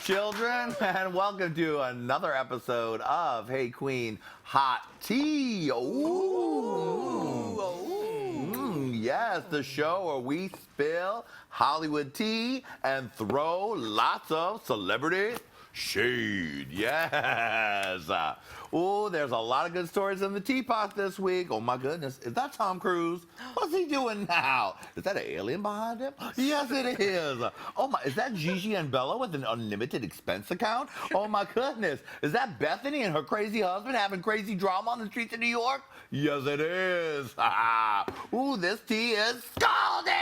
children, and welcome to another episode of Hey Queen Hot Tea. Yes, the show where we spill Hollywood tea and throw lots of celebrity shade. Yes. Oh, there's a lot of good stories in the teapot this week. Oh my goodness, is that Tom Cruise? What's he doing now? Is that an alien behind him? Yes, it is. Oh my, is that Gigi and Bella with an unlimited expense account? Oh my goodness, is that Bethany and her crazy husband having crazy drama on the streets of New York? Yes, it is. Ooh, this tea is scalding.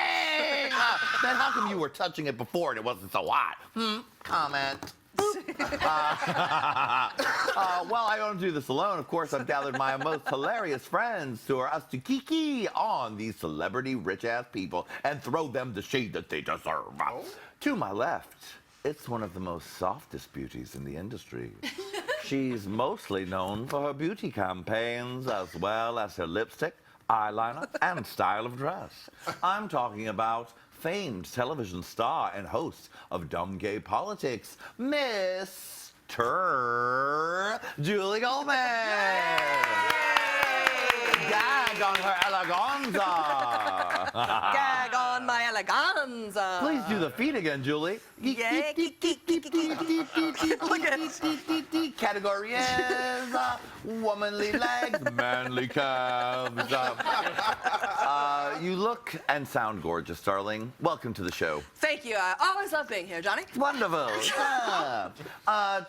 Then how come you were touching it before and it wasn't so hot? Comment. Well, I don't do this alone. Of course, I've gathered my most hilarious friends to us to kiki on these celebrity rich-ass people and throw them the shade that they deserve. To my left, it's one of the most softest beauties in the industry. She's mostly known for her beauty campaigns as well as her lipstick, eyeliner, and style of dress. I'm talking about famed television star and host of Dumb Gay Politics, Miss Julie Goldman. Gag on her eleganza. Gag on my eleganza. Please do the feet again, Julie. Yeah. Look at it. Category is womanly legs, manly calves. You look and sound gorgeous, darling. Welcome to the show. Thank you. I always love being here, Johnny. Wonderful. Yeah.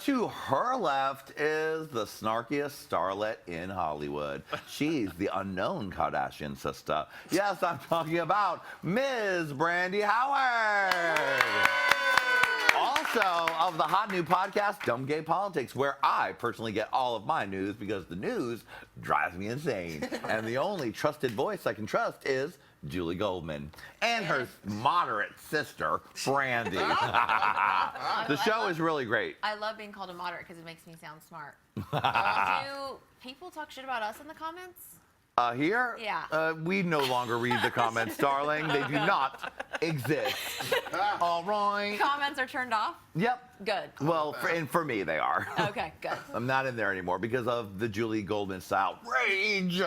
To her left is the snarkiest starlet in Hollywood. She's the unknown Kardashian sister. Yes, I'm talking about Ms. Brandy Howard. Also, of the hot new podcast, Dumb Gay Politics, where I personally get all of my news because the news drives me insane. And the only trusted voice I can trust is Julie Goldman and her moderate sister, Brandy. The show is really great. I love being called a moderate because it makes me sound smart. Do people talk shit about us in the comments? Here? Yeah. We no longer read the comments, darling. They do not exist. All right. Comments are turned off? Yep. Good. Well, for me, they are. Okay, good. I'm not in there anymore because of the Julie Goldman style rage.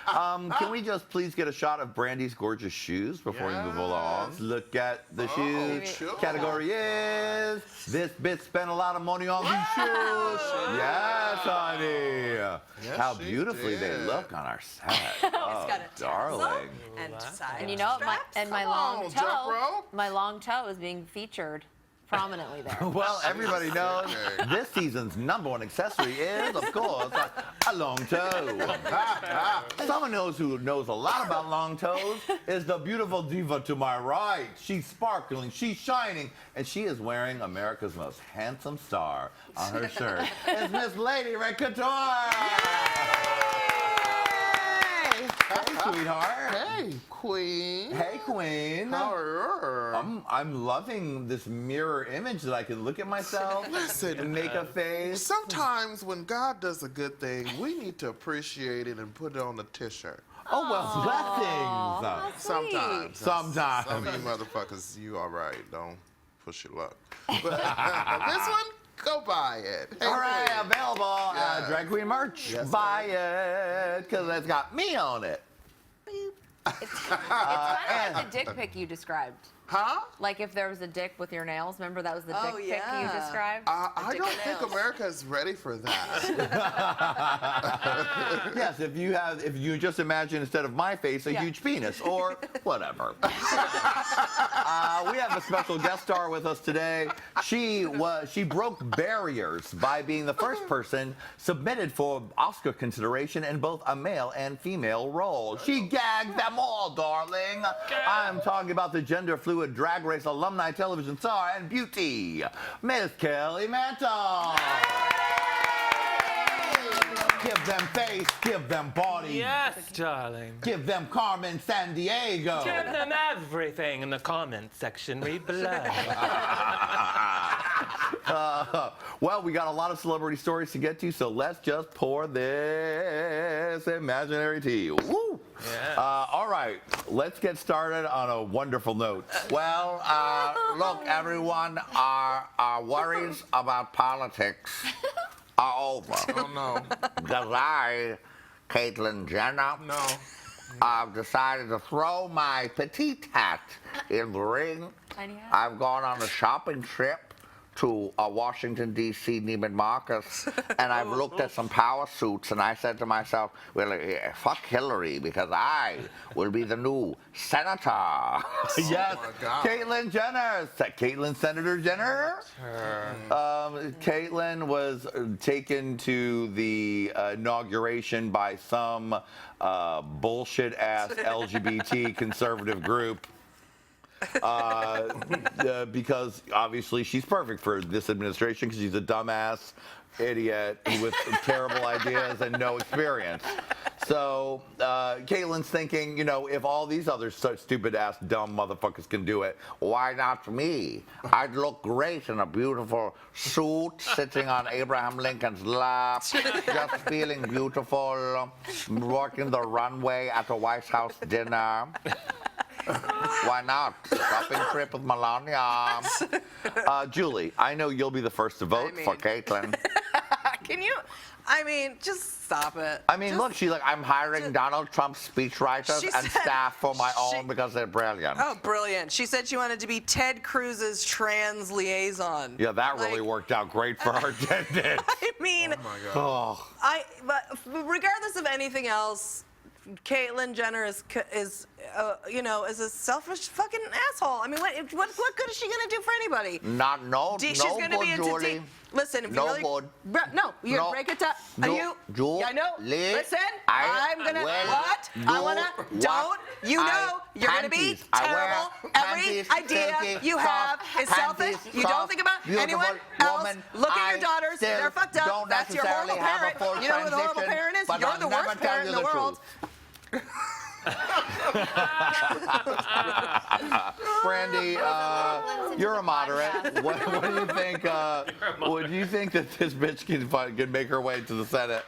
Can we just please get a shot of Brandy's gorgeous shoes before we move along? Look at the shoes. Sure. Category is this bitch spent a lot of money on these shoes. Yes, honey. Yes, How she beautifully they did. look on our set. It's got a tassel darling. and side And you know, straps. my Come long on, Jump toe, Rope. my long toe is being featured prominently there. Well, everybody knows Okay. this season's #1 accessory is, of course, a long toe. Someone who knows a lot about long toes is the beautiful diva to my right. She's sparkling, she's shining, and she is wearing America's most handsome star on her shirt. It's Miss Lady Red Couture. Hey, sweetheart. Hey, Queen. Hey, Queen. How are you? I'm loving this mirror image that I can look at myself Listen, and make a face. Sometimes when God does a good thing, we need to appreciate it and put it on a t-shirt. Oh, well, blessings. Sometimes. Sometimes. Some of you motherfuckers, you all right. Don't push your luck. But this one, go buy it. Hey, All right, Queen. available Yeah. Drag Queen merch. Yes, Buy it, because it's got me on it. It's kind of like the dick pic you described. Huh? Like if there was a dick with your nails. Remember that was the Oh, dick pic you yeah. described? I dick don't and think nails. America is ready for that. Yes, if you just imagine instead of my face a Yeah. huge penis or whatever. We have a special guest star with us today. She broke barriers by being the first person submitted for Oscar consideration in both a male and female role. She gagged them all, darling. I'm talking about the gender fluid Drag Race alumni television star and beauty, Miss Kelly Mantle. Give them face, give them body. Yes, darling. Give them Carmen San Diego. Give them everything in the comment section. Read below. Well, we got a lot of celebrity stories to get to, so let's just pour this imaginary tea. Woo! Yeah. All right, let's get started on a wonderful note. Well, look, everyone, our worries about politics are over. Oh, no. Because I, Caitlyn Jenner, No. I've decided to throw my petite hat in the ring. Tiny hat. I've gone on a shopping trip to Washington, D.C., Neiman Marcus, and I've looked at some power suits, and I said to myself, well, fuck Hillary, because I will be the new senator. Yes, my God. Caitlyn Jenner. Caitlyn Senator Jenner. Caitlyn was taken to the inauguration by some bullshit-ass LGBT conservative group. Because obviously she's perfect for this administration because she's a dumbass idiot with terrible ideas and no experience. So Caitlyn's thinking, you know, if all these other stupid-ass dumb motherfuckers can do it, Why not me? I'd look great in a beautiful suit, sitting on Abraham Lincoln's lap, just feeling beautiful, walking the runway at a White House dinner. Why not? Shopping trip with Melania. Julie, I know you'll be the first to vote for Caitlyn. Can you? I mean, just stop it. I mean, Just- look, she's like, I'm hiring Donald Trump's speechwriters She and said- staff for my own because they're brilliant. Oh, brilliant. She said she wanted to be Ted Cruz's trans liaison. yeah, that really Like, worked out great for her, didn't it? I mean, Oh, my God. Oh. but regardless of anything else, Caitlyn Jenner is you know, is a selfish fucking asshole. I mean, what good is she gonna do for anybody? No She's good, gonna be into Julie. Listen, if No you really, good. No, you No. break it down. No, Are you? Julie, I know. Listen, I'm gonna will what? I do wanna. what Don't. You know, you're gonna be panties. I wear terrible. Every panties, idea silky, you have soft is selfish. panties, You don't soft, think about beautiful anyone else. woman. Look at I your daughters. still They're fucked up. don't That's your horrible necessarily have a parent. full You know what a horrible transition, parent is? but You're I'll the never worst tell parent you in the the world. Brandy, you're a moderate. What do you think? What do you think that this bitch can make her way to the Senate?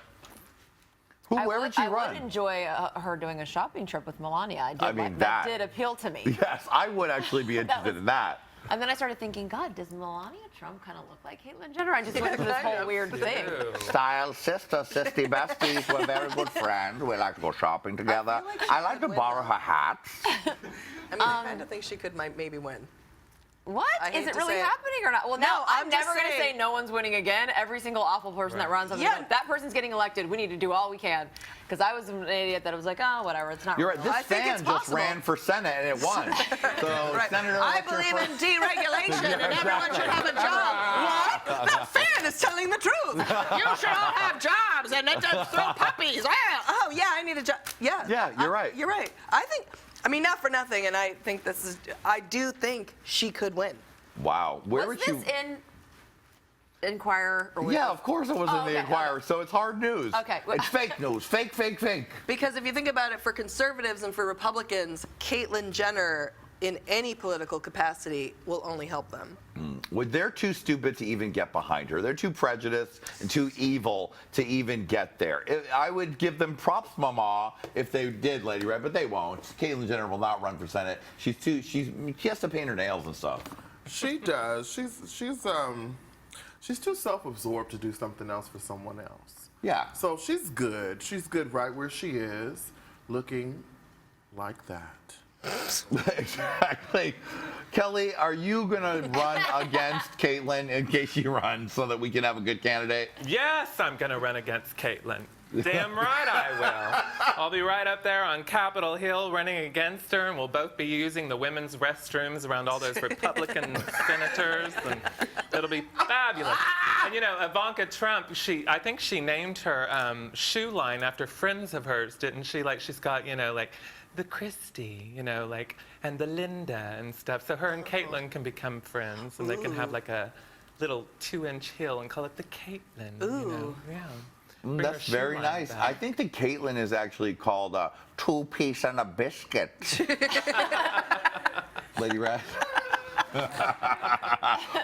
Where would she I run? would enjoy her doing a shopping trip with Melania. I mean, that that- did appeal to me. Yes, I would actually be interested in that. And then I started thinking, God, does Melania Trump kind of look like Caitlyn Jenner? I just went through this whole weird thing. Style sister, sisty besties. We're very good friends. We like to go shopping together. like she I like to could win, borrow though. her hats. I mean, I kind of think she could maybe win. What? I Is hate it to really say it. happening or not? Well, No, no, I'm I'm just never going to say saying. no one's winning again. Every single awful person that runs, I'm Yeah. like, that person's getting elected. We need to do all we can. Because I was an idiot that was like, oh, whatever, it's not You're real. right. This I think fan it's just possible. ran for Senate and it won. So Right. Senator I elected her believe for- in deregulation and everyone should have a job. What? That fan is telling the truth. You should all have jobs and then just throw puppies. Oh, yeah, I need a job. Yeah. Yeah, you're right. You're right. I mean, not for nothing, and I do think she could win. Wow. Where Was would you? this in Inquirer? Or Yeah, of course it was in the okay, Inquirer, so it's hard news. Okay. It's fake news. Fake, fake, fake. Because if you think about it, for conservatives and for Republicans, Caitlyn Jenner, in any political capacity, will only help them. Well, they're too stupid to even get behind her. They're too prejudiced and too evil to even get there. I would give them props, Mama, if they did, Lady Red, but they won't. Caitlyn Jenner will not run for Senate. She has to paint her nails and stuff. She does. She's too self-absorbed to do something else for someone else. Yeah. So she's good. She's good right where she is, looking like that. Exactly. Kelly, are you going to run against Caitlyn in case she runs so that we can have a good candidate? Yes, I'm going to run against Caitlyn. Damn right I will. I'll be right up there on Capitol Hill running against her, and we'll both be using the women's restrooms around all those Republican senators, and it'll be fabulous. And you know, Ivanka Trump, I think she named her shoe line after friends of hers, didn't she? Like she's got, you know, like the Christie, you know, like, and the Linda and stuff. So her and Caitlyn can become friends, and they can have like a little 2-inch heel and call it the Caitlyn. You know? Yeah. Bring her That's shoe very line nice. back. I think that Caitlyn is actually called a Two-piece and a biscuit. Lady Red.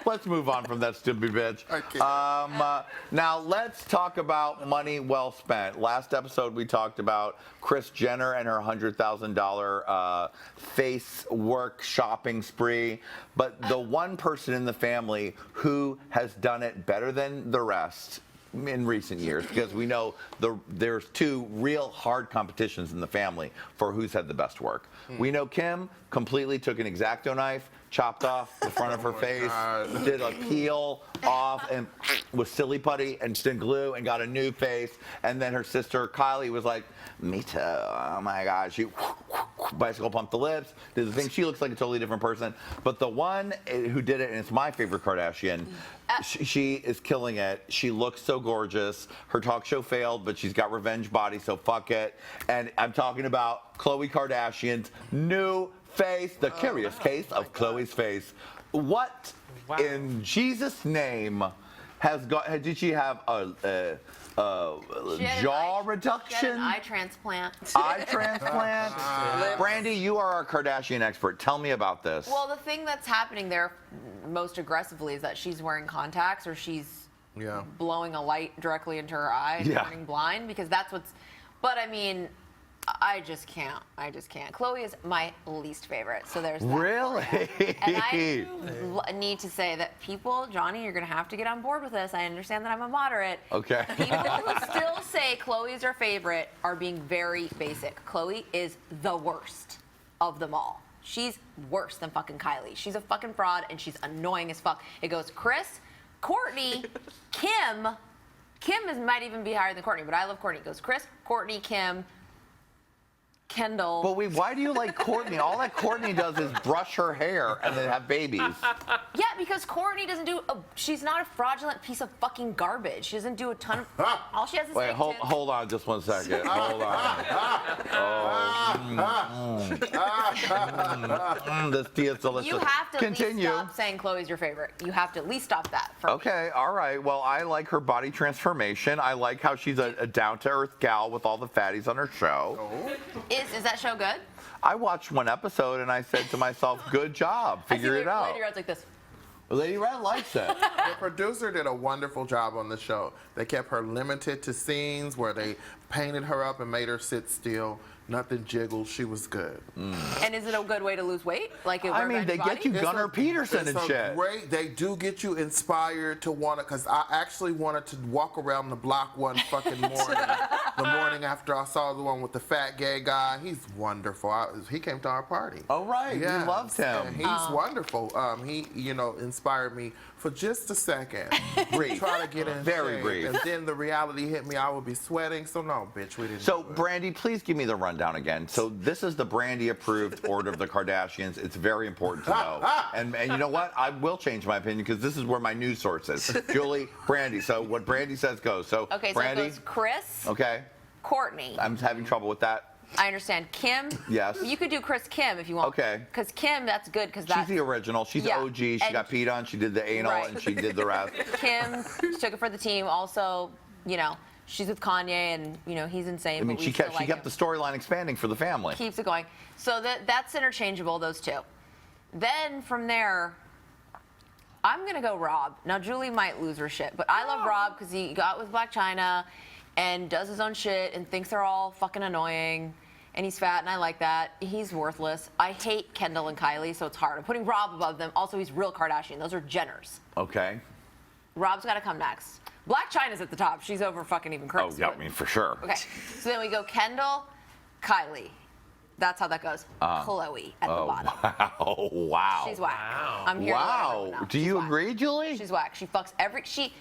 Let's move on from that stupid bitch. Okay. Now let's talk about money well spent. Last episode we talked about Kris Jenner and her $100,000 face work shopping spree. But the one person in the family who has done it better than the rest in recent years, because we know there's two real hard competitions in the family for who's had the best work. We know Kim completely took an X-Acto knife, chopped off the front of her face, did a peel off and with silly putty and stick glue and got a new face. And then her sister Kylie was like, me too. Oh my God. She bicycle pumped the lips, did the thing. She looks like a totally different person. But the one who did it, and it's my favorite Kardashian, she is killing it. She looks so gorgeous. Her talk show failed, but she's got revenge body, so fuck it. And I'm talking about Khloe Kardashian's new face, the curious case of Khloe's face. What in Jesus' name did she have a jaw reduction? She had an eye transplant. Eye transplant? Brandy, you are our Kardashian expert. Tell me about this. Well, the thing that's happening there most aggressively is that she's wearing contacts or she's blowing a light directly into her eye and turning blind, because that's what's. But I mean, I just can't. Khloe is my least favorite, so there's that. Really? And I need to say that people, Johnny, you're going to have to get on board with this. I understand that I'm a moderate. Okay. People who still say Khloe is her favorite are being very basic. Khloe is the worst of them all. She's worse than fucking Kylie. She's a fucking fraud, and she's annoying as fuck. It goes Kris, Kourtney, Kim. Kim might even be higher than Kourtney, but I love Kourtney. It goes Kris, Kourtney, Kim, Kendall. But wait, why do you like Kourtney? All that Kourtney does is brush her hair and then have babies. Yeah, because Kourtney doesn't do. She's not a fraudulent piece of fucking garbage. She doesn't do a ton of. All she has is. Wait, hold on just one second. Hold on. This tea is delicious. You have to continue. at least stop saying Khloe's your favorite. You have to at least stop that. Okay, all right. Well, I like her body transformation. I like how she's a down-to-earth gal with all the fatties on her show. Is that show good? I watched one episode and I said to myself, good job, figure it out. Lady Red's like this. Lady Red likes it. The producer did a wonderful job on the show. They kept her limited to scenes where they painted her up and made her sit still. Nothing jiggled. She was good. And is it a good way to lose weight? Like I mean, they get you Gunnar Peterson and shit. Great. They do get you inspired to want to, because I actually wanted to walk around the block one fucking morning. The morning after I saw the one with the fat gay guy. He's wonderful. He came to our party. Oh, right. Yes. You loved him. And he's wonderful. He, inspired me for just a second. Brief. Try to get in Very shape. brief. And then the reality hit me. I would be sweating. So no, bitch, we didn't So, do it. Brandy, please give me the rundown again. So this is the Brandy-approved order of the Kardashians. It's very important to know. And you know what? I will change my opinion because this is where my news source is. Julie, Brandy. So what Brandy says goes. So, Okay, Brandy. so it goes Kris, Okay. Kourtney. I'm having trouble with that. I understand. Kim. Yes. You could do Kris Kim if you want. Okay. Because Kim, that's good because She's that's. the original. She's Yeah. OG. She And- got peed on. She did the anal, Right. and she did the rest. Kim, she took it for the team. Also, she's with Kanye, and he's insane. I mean, but we she still kept like the him. storyline expanding for the family. Keeps it going. So that's interchangeable, those two. Then from there, I'm gonna go Rob. Now Julie might lose her shit, but I love Rob because he got with Blac Chyna and does his own shit and thinks they're all fucking annoying. And he's fat, and I like that. He's worthless. I hate Kendall and Kylie, so it's hard. I'm putting Rob above them. Also, he's real Kardashian. Those are Jenners. Okay. Rob's got to come next. Blac Chyna's at the top. She's over fucking even Kris. Oh, yeah, I mean, for sure. Okay, so then we go Kendall, Kylie. That's how that goes. Khloe at the bottom. Wow. Wow. She's whack. Wow. I'm here. Wow. Do you agree, Julie? She's whack. She fucks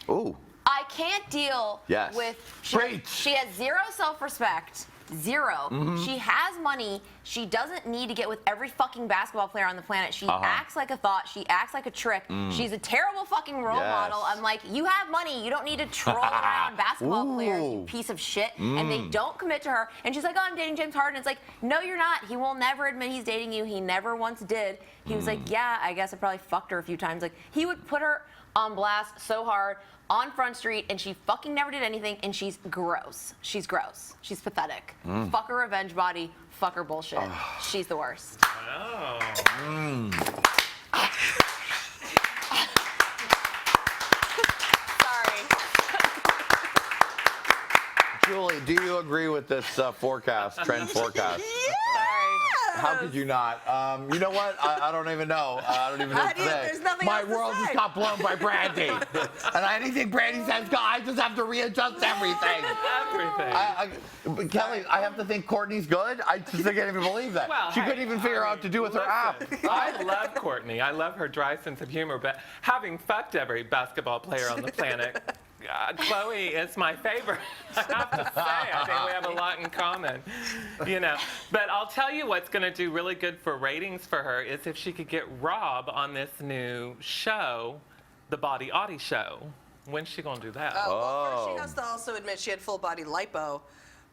Ooh. I can't deal Yes. with. Preach. She has zero self-respect. Zero. She has money. She doesn't need to get with every fucking basketball player on the planet. She acts like a thought. She acts like a trick. She's a terrible fucking role model. I'm like, you have money. You don't need to troll around basketball players, you piece of shit. And they don't commit to her. And she's like, oh, I'm dating James Harden. It's like, no, you're not. He will never admit he's dating you. He never once did. He was like, yeah, I guess I probably fucked her a few times. Like, he would put her on blast so hard on Front Street, and she fucking never did anything, and she's gross. She's gross. She's pathetic. Fuck her revenge body. Fuck her bullshit. She's the worst. Oh. Kelly, do you agree with this forecast, trend forecast? How could you not? You know what? I don't even know. I don't even know what to say. There's nothing My else to world say. just got blown by Brandy. And anything Brandy says, I just have to readjust everything. Everything. Kelly, I have to think Courtney's good. I just can't even believe that. Well, she hey, couldn't even figure out what to do with her app. I love Courtney. I love her dry sense of humor, but having fucked every basketball player on the planet, Chloe is my favorite. I have to say, I think we have a lot in common, you know. But I'll tell you what's going to do really good for ratings for her is if she could get Rob on this new show, the Body Audie Show. When's she going to do that? Well, first she has to also admit she had full body lipo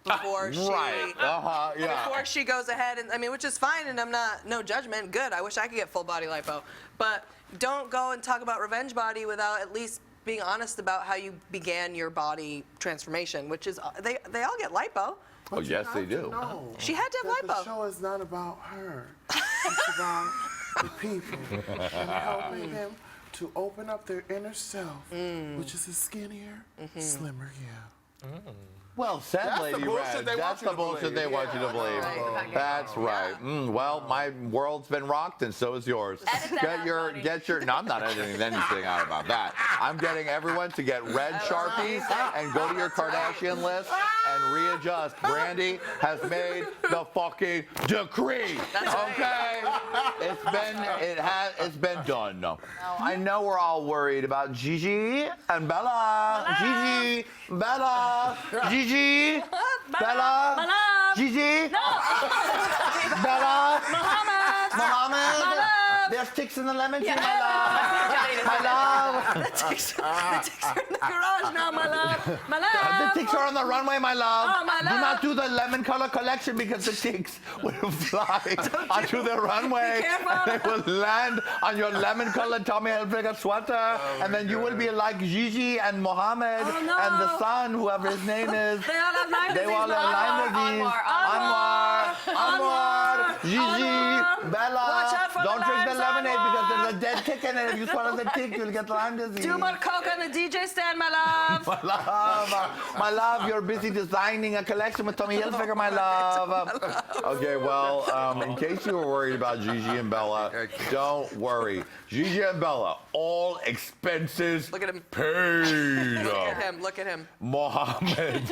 before she. Right. Yeah. Before she goes ahead and which is fine, and I'm not no judgment. Good. I wish I could get full body lipo, but don't go and talk about revenge body without at least being honest about how you began your body transformation, which is they all get lipo. Oh, yes, they do. No, She had to have the lipo. show is not about her. It's about the people and helping them to open up their inner self, which is a skinnier, slimmer you. Well said, That's the Lady bullshit Red. they want That's you the to bullshit believe. they want you to Yeah, believe. right. That's right. Well, my world's been rocked, and so is yours. Edit that out, Tony. Get your. No, I'm not editing anything out about that. I'm getting everyone to get red Sharpies and go to your Kardashian list and readjust. Brandy has made the fucking decree. Okay, it's been done. I know we're all worried about Gigi and Bella. Gigi, Bella, Gigi, Bella, Gigi, Bella, Mohammed. There's ticks in the lemon tree, my love. My love. The ticks are in the garage now, my love. My love. The ticks are on the runway, my love. Oh, my Do love. not do the lemon color collection because the ticks will fly onto the runway and they will land on your lemon colored Tommy Hilfiger sweater. And then you will be like Gigi and Mohammed Oh, no. and the son, whoever his name is. They all have Lyme They disease, all Mom. have Lyme disease. Anwar, Gigi, Bella. Watch out for Don't the drink the limes, lemonade Anwar. because there's a dead tick in it. If you swallow the tick, you'll get Lyme disease. Too much coke on the DJ stand, my love. My love, you're busy designing a collection with Tommy Hilfiger, my love. Okay, well, in case you were worried about Gigi and Bella, don't worry. Gigi and Bella, all expenses Look at him. paid. Look at him. Look at him. Mohammed,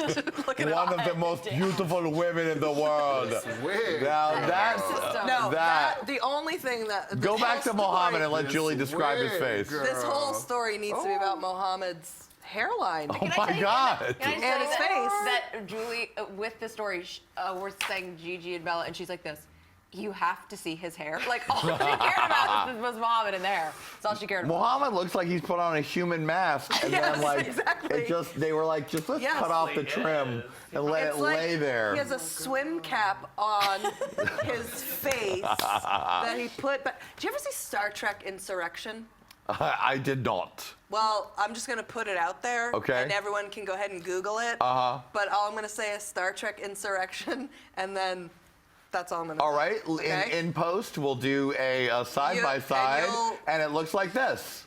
Look at him. one of the most beautiful women in the world. Weird. Now that's No, that. the only thing that Go this back to whole Mohammed story- and let Julie describe his Weird, face. girl. This whole story needs to be about Mohammed's hairline. Oh my God. Can I just And tell you his that, face. that Julie, with the story, we're saying Gigi and Bella, and she's like this. You have to see his hair. Like, all she cared about was Mohammed in there. That's all she cared about. Mohammed looks like he's put on a human mask, and Yes, then like exactly. they were like, just let's Yes. cut off the trim and let It's it like lay there. He has a swim cap on his face that he put. But did you ever see Star Trek Insurrection? I did not. Well, I'm just gonna put it out there, Okay. and everyone can go ahead and Google it. But all I'm gonna say is Star Trek Insurrection, and then that's all I'm gonna. All say. right, Okay? in post we'll do a side by side, you'll- and it looks like this.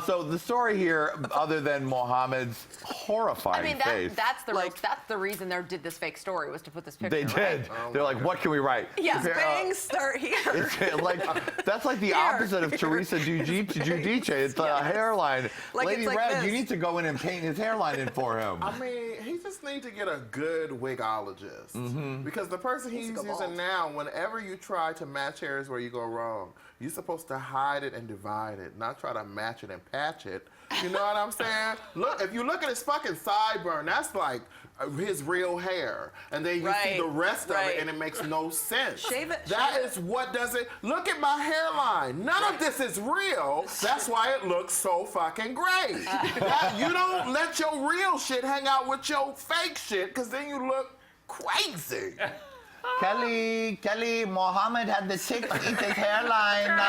So the story here, other than Mohammed's horrifying I mean, face, that's Like- that's the reason they did this fake story, was to put this picture. they right? did. They're like, what can we write? Yeah. Bangs start here. It's like that's like the opposite of Teresa Giudice. It's a hairline. Like, Lady it's like Red, this. you need to go in and paint his hairline in for him. I mean, he just needs to get a good wigologist. Because the person he's to go using bald. now, whenever you try to match hair is where you go wrong. You're supposed to hide it and divide it, not try to match it and patch it. You know what I'm saying? Look, if you look at his fucking sideburn, that's like his real hair. And then you see Right, the rest of right. it and it makes no sense. Shave it, That shave is what does it. Look at my hairline. None of this is real. That's why it looks so fucking great. You don't let your real shit hang out with your fake shit, because then you look crazy. Kelly, Mohammed had the tick eat his hairline.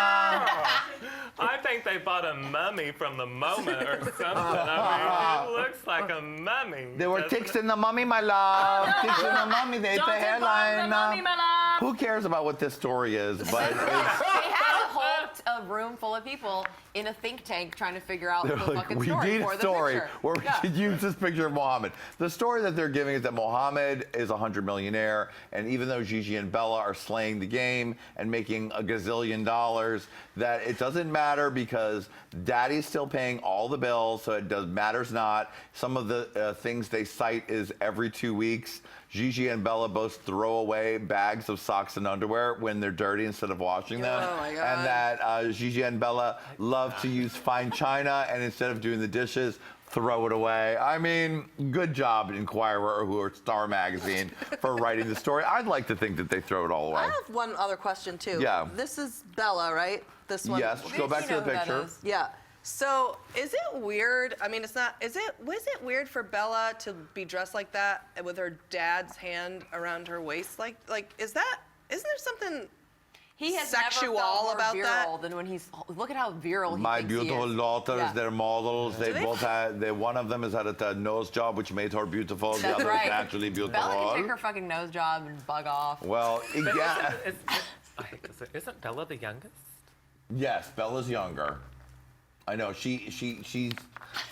I think they bought a mummy from the moment or something. I mean, it looks like a mummy. There were doesn't ticks in the mummy, my love. Ticks in the mummy. They ate the hairline. my love. Who cares about what this story is? But They had a whole a room full of people in a think tank trying to figure out the Like, fucking we story need for a the story picture. where we Yeah. could use this picture of Mohammed. The story that they're giving is that Mohammed is a $100 millionaire, and even though Gigi and Bella are slaying the game and making a gazillion dollars, that it doesn't matter because Daddy's still paying all the bills, so it matters not. Some of the things they cite is every 2 weeks, Gigi and Bella both throw away bags of socks and underwear when they're dirty instead of washing them. Oh my God. And that Gigi and Bella love to use fine china, and instead of doing the dishes, throw it away. I mean, good job, Inquirer or Star Magazine, for writing the story. I'd like to think that they throw it all away. I have one other question too. Yeah. This is Bella, right? This one. Yes, go back to the picture. Yeah. So is it weird? I mean, it's not. Was it weird for Bella to be dressed like that with her dad's hand around her waist? Like, isn't there something He has sexual never felt more about that? virile than when he's. Look at how virile he My thinks he beautiful is. daughters, Yeah. they're models. They they- both had. One of them has had a nose job, which made her beautiful. The That's other right. is naturally beautiful. Bella can take her fucking nose job and bug off. Well, yeah. I hate to say, isn't Bella the youngest? Yes, Bella's younger. I know. She's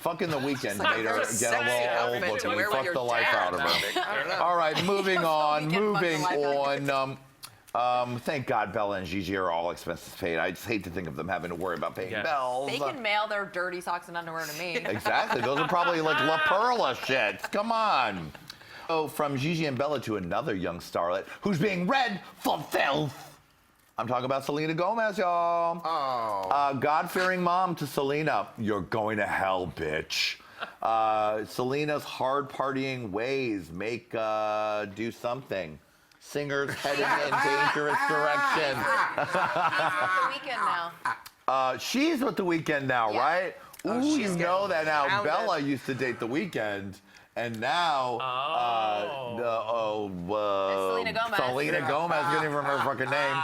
fucking the weekend like a made her very get a sexy little old, outfit but to we wear with fucked your the life dad. out of her. I don't know. All right, moving on. Weekend fucked the Moving life out on. Thank God Bella and Gigi are all expenses paid. I just hate to think of them having to worry about paying Yeah. bills. They can mail their dirty socks and underwear to me. Exactly. Those are probably like La Perla shit. Come on. So from Gigi and Bella to another young starlet who's being read for filth. I'm talking about Selena Gomez, y'all. Oh. God-fearing mom to Selena. You're going to hell, bitch. Selena's hard partying ways make do something. Singers heading in dangerous direction. The weekend now. She's with The Weeknd now, Yeah. right? Ooh, you she's know that now. pounded. Bella used to date The Weeknd, and now Selena Gomez. Selena Gomez, I can't even remember her fucking name,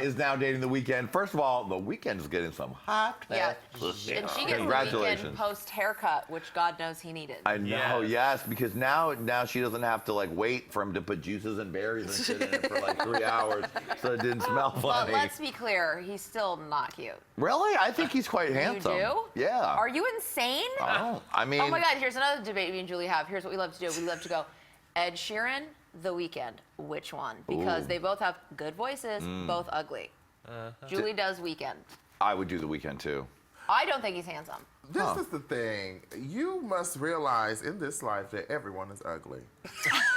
is now dating The Weeknd. First of all, The Weeknd's getting some hot Yeah. pussy. And she gets the Congratulations. weekend post haircut, which God knows he needed. I know, Yes. yes, because now she doesn't have to like wait for him to put juices and berries and shit in it for like 3 hours, so it didn't smell But funny. let's be clear, he's still not cute. Really, I think he's quite handsome. You do? Yeah. Are you insane? I mean, Oh my God, here's another debate me and Julie have. Here's what we love to do. We love to go, Ed Sheeran, The Weeknd. Which one? Because Ooh. they both have good voices, both ugly. Julie does Weeknd. I would do The Weeknd too. I don't think he's handsome. This is the thing. You must realize in this life that everyone is ugly.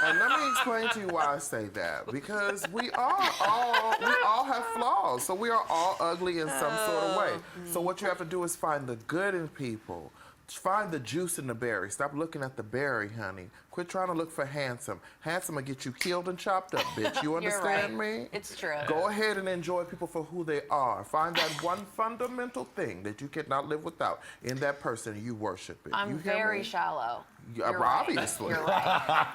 And let me explain to you why I say that. Because we all have flaws. So we are all ugly in some sort of way. So what you have to do is find the good in people. Find the juice in the berry. Stop looking at the berry, honey. Quit trying to look for handsome. Handsome will get you killed and chopped up, bitch. You You're understand right. me? It's true. Go ahead and enjoy people for who they are. Find that one fundamental thing that you cannot live without in that person you worship it. I'm You hear very me? shallow. Yeah, You're right. obviously. You're right.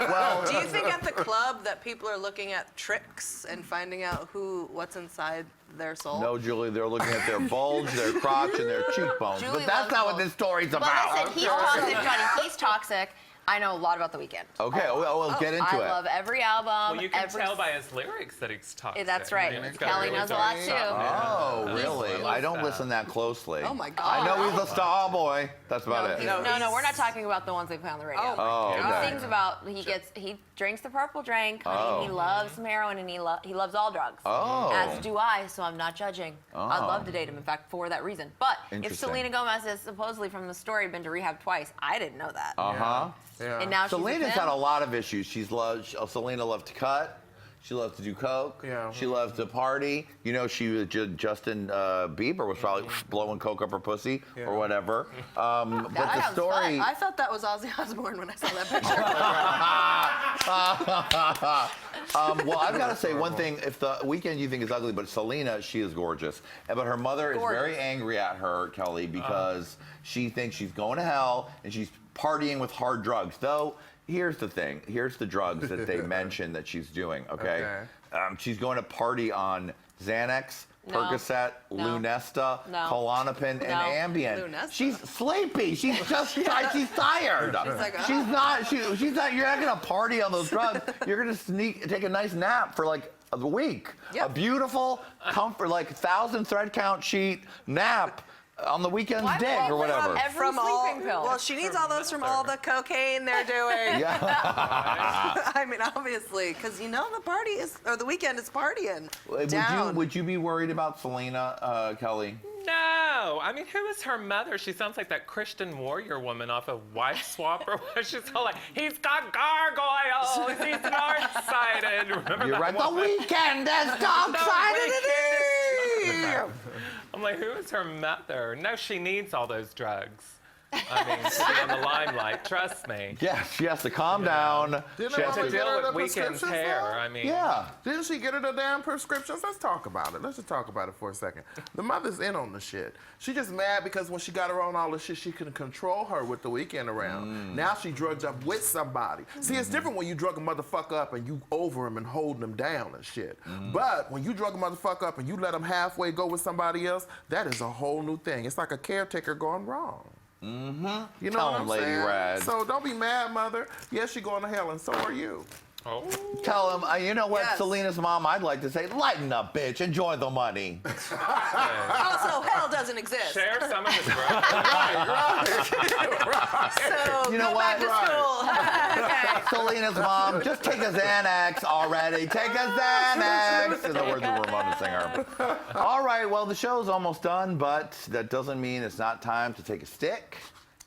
Well, Do you think at the club that people are looking at tricks and finding out what's inside their soul? no, Julie, they're looking at their bulge, their crotch, and their cheekbones. Julie But that's loves not what bulge. this story's But about. listen, he's toxic, Johnny. He's toxic. I know a lot about The Weeknd. Okay, we'll get into I it. love every album. Well, you can every tell by his lyrics that he's toxic. That's right. I mean, it's got Kelly really knows a dark lot, stuff too. in it. Oh, He's really? full I of don't stuff. listen that closely. Oh my God. I know he's a star boy. That's about it. No, No, we're not talking about the ones they play on the radio. Oh, He okay. sings about he drinks the purple drink, honey. Oh. He loves some heroin and he loves all drugs. Oh. As do I, so I'm not judging. I'd love to date him, in fact, for that reason. But if Interesting. Selena Gomez has supposedly from the story been to rehab twice, I didn't know that. Uh-huh. Yeah. And now she's with Selena's him. had a lot of issues. Selena loved to cut. She loved to do coke. Yeah. She loved to party. You know, she was Justin Bieber was probably blowing coke up her pussy or whatever. But That the sounds story. I thought that was Ozzy Osbourne when I saw that picture. Well, I've got to say one thing. If The Weeknd you think is ugly, but Selena, she is gorgeous. But her mother is very angry at her, Kelly, because she thinks she's going to hell and she's partying with hard drugs. Though, here's the thing. Here's the drugs that they mention that she's doing, okay? She's going to party on Xanax, No. Percocet, No. Lunesta, No. Klonopin, No. and Ambien. Lunesta? She's sleepy. She's just she's tired. like, She's not. She's not. You're not gonna party on those drugs. You're gonna take a nice nap for like of the week. Yep. A beautiful, comfort, like 1,000 thread count sheet nap on the weekend's Why dick would or they have whatever. every sleeping pill? Well, she needs all those from all the cocaine they're doing. Yeah. I mean, obviously, because you know the party is, or the weekend is partying. Would you be worried about Selena, Kelly? No, I mean, who is her mother? She sounds like that Christian warrior woman off of Wife Swap, or what? She's all like, he's got gargoyles, he's dark-sided. Remember You're that right. The woman? weekend is dark-sided. I'm like, who is her mother? No, she needs all those drugs. I mean, to be in the limelight, trust me. Yes, she has to calm down. Didn't She her has mama To to, get her deal the with weekend prescriptions, hair, though? I mean. yeah. Didn't she get her the damn prescriptions? Let's talk about it. Let's just talk about it for a second. The mother's in on the shit. She just mad because when she got her on all the shit, she couldn't control her with the weekend around. Now she drugged up with somebody. See, it's different when you drug a motherfucker up and you over him and holding him down and shit. But when you drug a motherfucker up and you let him halfway go with somebody else, that is a whole new thing. It's like a caretaker gone wrong. You know Tell what him, I'm Lady saying? Red. So don't be mad, mother. Yes, you're going to hell, and so are you. Oh. Tell him, you know what, Yes. Selena's mom, I'd like to say, lighten up, bitch. Enjoy the money. Also, hell doesn't exist. Share some of his drugs. So You know go what? back to school. Okay. Selena's mom, just take a Xanax already. Take a Xanax. In the words of Ramona Singer. All right, well, the show's almost done, but that doesn't mean it's not time to take a stick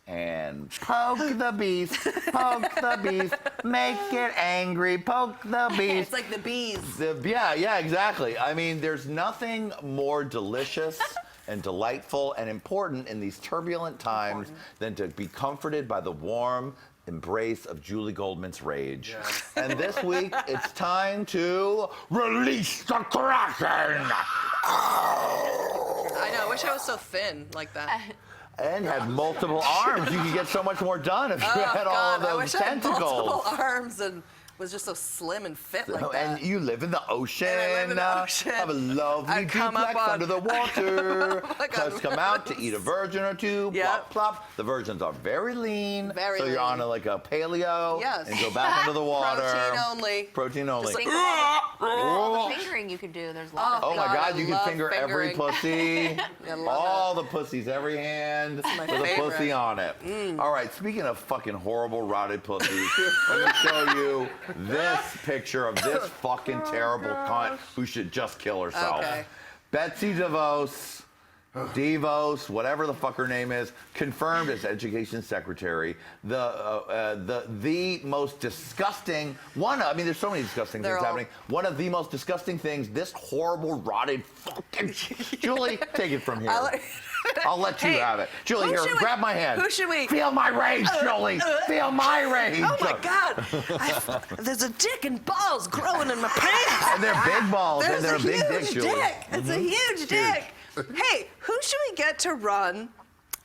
and poke the beast, make it angry, poke the beast. It's like the bees. Yeah, exactly. I mean, there's nothing more delicious and delightful and important in these turbulent times than to be comforted by the warm embrace of Julie Goldman's rage. And this week, it's time to release the Kraken! I know. I wish I was so thin like that. And had multiple arms. You could get so much more done if you had all of I those wish I had tentacles. multiple arms and was just so slim and fit like that. And you live in the ocean. And I live in the ocean. Have a lovely I come up duplex on- under the water. Oh my God. Just come out to eat a virgin or two. Yep. Plop, plop. The virgins are very lean. Very so you're lean. on like a paleo. Yes. And go back under the water. Protein only. Protein only. Think of all the fingering you could do. There's a lot of Oh my God, God, I you can love finger every fingering. pussy. I love All the pussies, every hand with my a favorite. pussy on it. All right, speaking of fucking horrible rotted pussies, let me show you this picture of this fucking terrible cunt who should just kill herself. Okay. Betsy DeVos, whatever the fuck her name is, confirmed as education secretary. The most disgusting one. I mean, there's so many disgusting They're things all- happening. One of the most disgusting things. This horrible, rotted fucking. Julie, take it from here. I'll let you Hey, have it. Julie, who here, should we- grab my hand. who should we- Feel my rage, Julie. Feel my rage. Oh my God! There's a dick and balls growing in my pants. And they're big balls, There's and they're a a big huge dick, Julie. dick. It's a huge dick. Hey, who should we get to run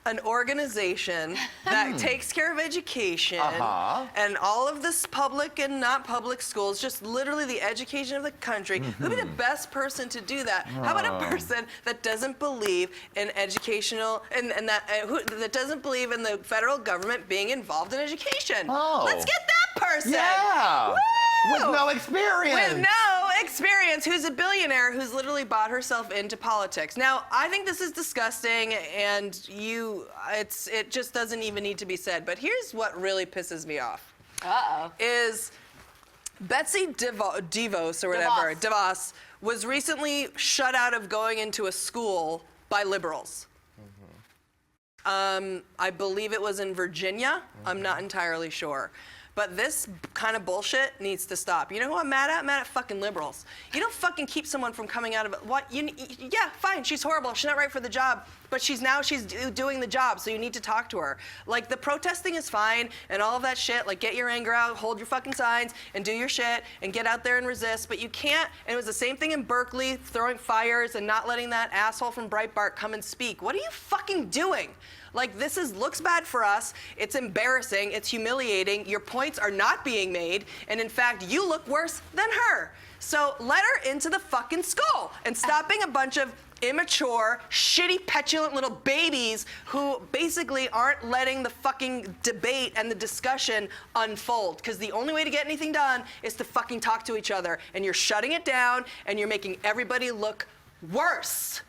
an organization that takes care of education and all of this public and not public schools, just literally the education of the country? Who'd be the best person to do that? How about a person that doesn't believe in educational and that doesn't believe in the federal government being involved in education? Oh. Let's get that person. Yeah. Woo! With no experience. With no experience, who's a billionaire who's literally bought herself into politics. Now, I think this is disgusting, and it just doesn't even need to be said. But here's what really pisses me off. Is Betsy DeVos or whatever, DeVos, was recently shut out of going into a school by liberals. I believe it was in Virginia. I'm not entirely sure. But this kind of bullshit needs to stop. You know who I'm mad at? I'm mad at fucking liberals. You don't fucking keep someone from coming out of it. What? Yeah, fine, she's horrible. She's not right for the job. But she's doing the job, so you need to talk to her. Like, the protesting is fine and all of that shit. Like, get your anger out, hold your fucking signs, and do your shit, and get out there and resist. But you can't, and it was the same thing in Berkeley, throwing fires and not letting that asshole from Breitbart come and speak. What are you fucking doing? Like, this looks bad for us. It's embarrassing. It's humiliating. Your points are not being made. And in fact, you look worse than her. So let her into the fucking school and stop being a bunch of immature, shitty, petulant little babies who basically aren't letting the fucking debate and the discussion unfold. Because the only way to get anything done is to fucking talk to each other. And you're shutting it down and you're making everybody look worse.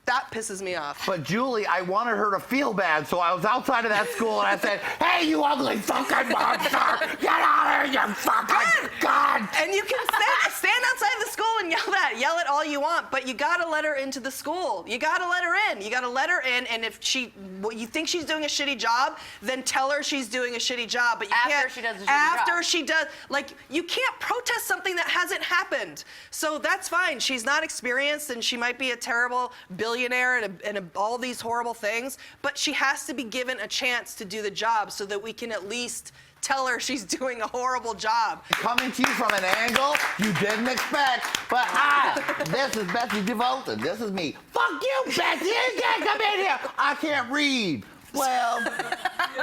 That pisses me off. But Julie, I wanted her to feel bad, so I was outside of that school and I said, "Hey, you ugly fucking monster! Get out of here, you fucking god!" And you can stand outside the school and yell at all you want, but you gotta let her into the school. You gotta let her in. You gotta let her in, and if you think she's doing a shitty job, then tell her she's doing a shitty job. But you After can't. she does a shitty after job. she does, like, you can't protest something that hasn't happened. So that's fine. She's not experienced, and she might be a terrible billionaire and all these horrible things, but she has to be given a chance to do the job so that we can at least tell her she's doing a horrible job. Coming to you from an angle you didn't expect, but hi, this is Betsy DeVos, and this is me. Fuck you, Betsy, you can't come in here. I can't read. Well,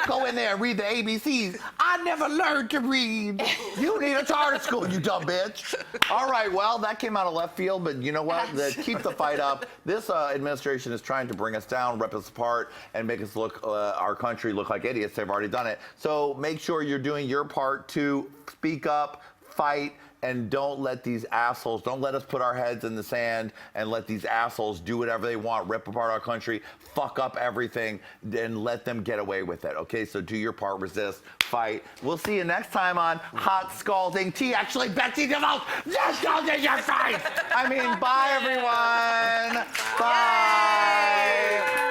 go in there and read the ABCs. I never learned to read. You need a charter school, you dumb bitch. All right, well, that came out of left field, but you know what? Keep the fight up. This administration is trying to bring us down, rip us apart, and make us look, our country look like idiots. They've already done it. So make sure you're doing your part to speak up, fight, and don't let these assholes, don't let us put our heads in the sand and let these assholes do whatever they want, rip apart our country, fuck up everything, and let them get away with it, okay? So do your part, resist, fight. We'll see you next time on Hot Scalding Tea. Actually, Betsy DeVos, just scalding your face! I mean, bye, everyone. Bye.